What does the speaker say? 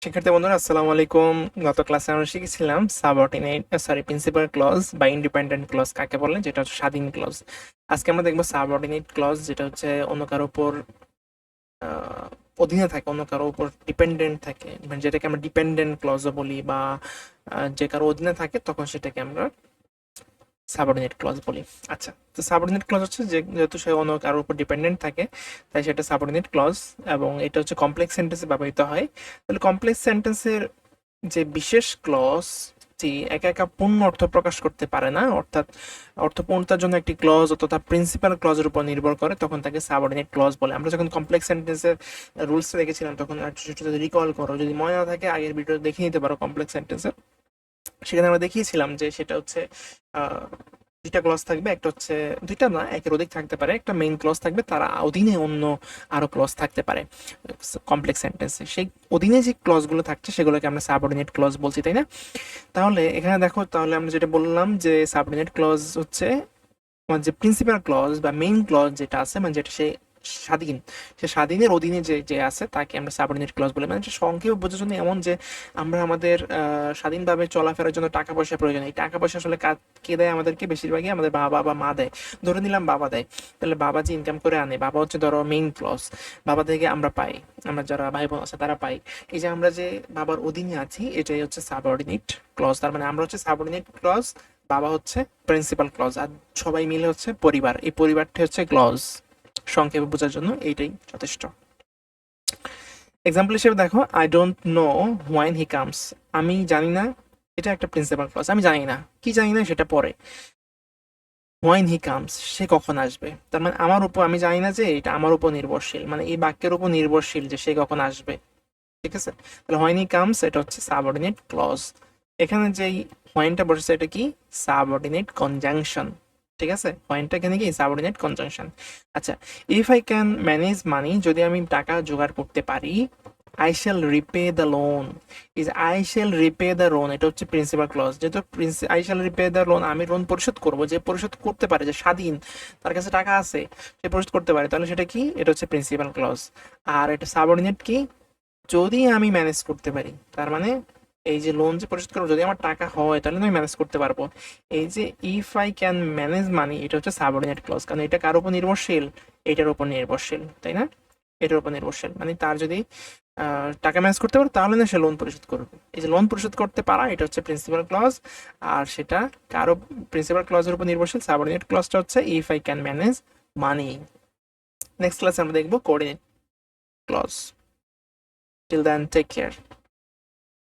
শিক্ষার্থী বন্ধুরা আসসালামু আলাইকুম। গত ক্লাসে আমরা শিখেছিলাম প্রিন্সিপাল ক্লজ বা ইন্ডিপেন্ডেন্ট ক্লজ কাকে বলে, যেটা হচ্ছে স্বাধীন ক্লজ। আজকে আমরা দেখবো সাবঅর্ডিনেট ক্লজ, যেটা হচ্ছে অন্য কারোর উপর আহ, অধীনে থাকে, অন্য কারোর উপর ডিপেন্ডেন্ট থাকে, মানে যেটাকে আমরা ডিপেন্ডেন্ট ক্লজও বলি, বা যে কারো অধীনে থাকে তখন সেটাকে আমরা সাবঅর্ডিনেট ক্লজ বলি। আচ্ছা, তো সাবঅর্ডিনেট ক্লজ হচ্ছে যেহেতু সে অন্য কারোর উপর ডিপেন্ডেন্ট থাকে, তাই সেটা সাবঅর্ডিনেট ক্লজ। এবং এটা হচ্ছে কমপ্লেক্স সেন্টেন্সে ব্যবহৃত হয়। তাহলে কমপ্লেক্স সেন্টেন্সের যে বিশেষ ক্লজটি একা একা পূর্ণ অর্থ প্রকাশ করতে পারে না, অর্থাৎ অর্থপূর্ণতার জন্য একটি ক্লজ অথবা প্রিন্সিপাল ক্লজের উপর নির্ভর করে, তখন তাকে সাবঅর্ডিনেট ক্লজ বলে। আমরা যখন কমপ্লেক্স সেন্টেন্সের রুলস দেখেছিলাম তখন একটু যদি রিকল করো, যদি মনে না থাকে আগের ভিডিও দেখে নিতে পারো কমপ্লেক্স সেন্টেন্সের। সেখানে আমরা দেখিয়েছিলাম যে সেটা হচ্ছে আহ, দুইটা ক্লজ থাকবে, একটা হচ্ছে দুইটা না, একের অধিক থাকতে পারে, একটা মেইন ক্লজ থাকবে, তার অধীনে অন্য আরো ক্লজ থাকতে পারে কমপ্লেক্স সেন্টেন্সে। সেই অধীনে যে ক্লজগুলো থাকছে সেগুলোকে আমরা সাবঅর্ডিনেট ক্লজ বলছি, তাই না? তাহলে এখানে দেখো, তাহলে আমরা যেটা বললাম যে সাবঅর্ডিনেট ক্লজ হচ্ছে আমার যে প্রিন্সিপাল ক্লজ বা মেইন ক্লজ যেটা আছে, মানে যেটা সে স্বাধীন, সে স্বাধীনের অধীনে যে যে আছে তাকে আমরা সাবঅর্ডিনেট ক্লজ বলি। মানে সংক্ষেপে বোঝার জন্য এমন যে আমরা আমাদের স্বাধীনভাবে চলাফেরার জন্য টাকা পয়সা প্রয়োজন, এই টাকা পয়সা আসলে কে দেয় আমাদেরকে? বেশিরভাগই আমাদের বাবা বা মা দেয়। ধরে নিলাম বাবা দেয়, তাহলে বাবা যে ইনকাম করে আনে, বাবা হচ্ছে ধরো মেইন ক্লজ, বাবা থেকে আমরা পাই, আমরা যারা ভাই বোন আছে তারা পাই। এই যে আমরা যে বাবার অধীনে আছি, এটাই হচ্ছে সাবঅর্ডিনেট ক্লজ। তার মানে আমরা হচ্ছে সাবঅর্ডিনেট ক্লজ, বাবা হচ্ছে প্রিন্সিপাল ক্লজ, আর সবাই মিলে হচ্ছে পরিবার। এই পরিবারটি হচ্ছে ক্লজ। সংক্ষেপে বোঝার জন্য এইটাই যথেষ্ট। এক্সাম্পল হিসেবে দেখো, I don't know when he comes. আমি জানি না, এটা একটা প্রিন্সিপাল ক্লজ। আমি জানি না, কি জানি না সেটা পরে। হোয়াইন হি কামস, সে কখন আসবে, তার মানে আমার উপর, আমি জানি না যে এটা আমার উপর নির্ভরশীল, মানে এই বাক্যের উপর নির্ভরশীল যে সে কখন আসবে। ঠিক আছে? তাহলে হোয়াইন হি কামস এটা হচ্ছে সাবঅর্ডিনেট ক্লজ। এখানে যেই হোয়াইনটা বসেছে এটা কি? Subordinate conjunction. ঠিক আছে, পয়েন্টটা এখানে কি? Subordinate conjunction. আচ্ছা, ইফ আই ক্যান ম্যানেজ মানি, যদি আমি টাকা জোগাড় করতে পারি, I shall repay the loan. Is I shall repay the loan, এটা হচ্ছে প্রিন্সিপাল ক্লজ। যেহেতু I shall repay the loan, আমি লোন পরিশোধ করবো, যে পরিশোধ করতে পারে, যে স্বাধীন, তার কাছে টাকা আছে, সে পরিশোধ করতে পারে, তাহলে সেটা কি? এটা হচ্ছে প্রিন্সিপাল ক্লজ। আর এটা সাবঅর্ডিনেট কি? যদি আমি ম্যানেজ করতে পারি, তার মানে এই যে লোন যে পরিশোধ করবো, যদি আমার টাকা হয় তাহলে আমি ম্যানেজ করতে পারবো। এই যে ইফ আই ক্যান ম্যানেজ মানি, এটা হচ্ছে সাবঅর্ডিনেট ক্লজ, কারণ এটা কার উপর নির্ভরশীল? এটার উপর নির্ভরশীল, তাই না? এটার উপর নির্ভরশীল, মানে তার যদি টাকা ম্যানেজ করতে পারে তাহলে না সে লোন পরিশোধ করবে। এই যে লোন পরিশোধ করতে পারা, এটা হচ্ছে প্রিন্সিপাল ক্লজ। আর সেটা কারো, প্রিন্সিপাল ক্লজের উপর নির্ভরশীল। সাবঅর্ডিনেট ক্লজটা হচ্ছে if I can manage money. Next ক্লাসে আমরা দেখবো coordinate clause. Till then, take care.